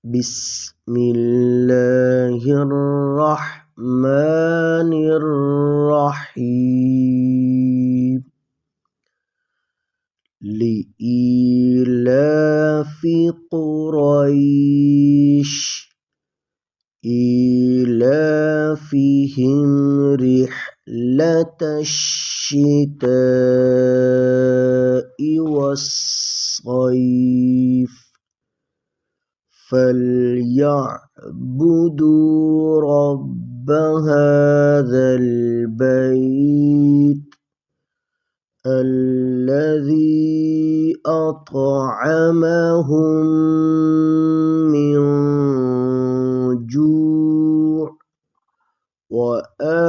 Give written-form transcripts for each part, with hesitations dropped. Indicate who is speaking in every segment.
Speaker 1: بسم الله الرحمن الرحيم لإيلاف قريش إيلافهم رحلة الشتاء والصيف فليعبدوا رب هذا البيت الذي أطعمهم من جوع وآمنهم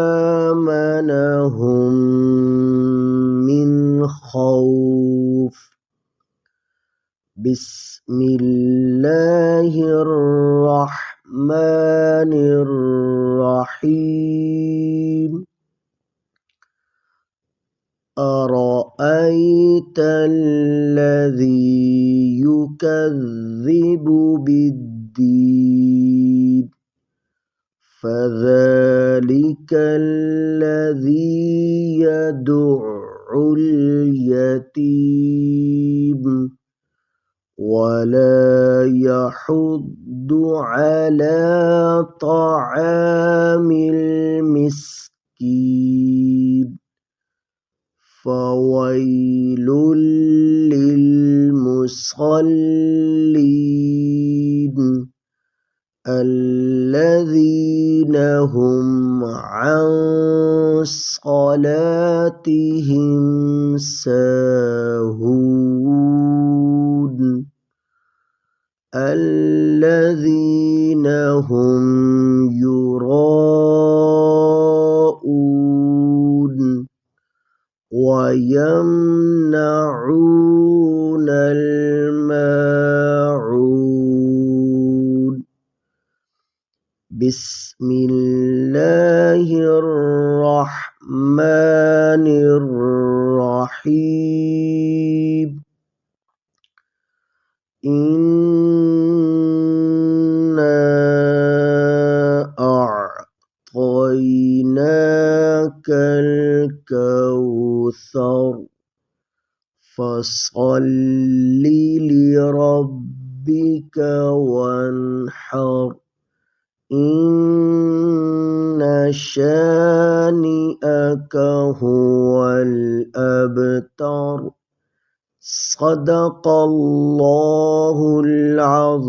Speaker 1: من خوف. بسم الله الرحمن الرحيم أرأيت الذي يكذب بالدين فذلك الذي يدع اليتيم ولا يحض على طعام المسكين فويل للمصلين الذين هم عن صلاتهم ساهون الذين هم يراءون ويمنعون الماعون. بسم الله الرحمن الرحيم إنا أعطيناك الكوثر فصل لربك وانحر إن شانئك هو الأبتر. صدق الله العظيم.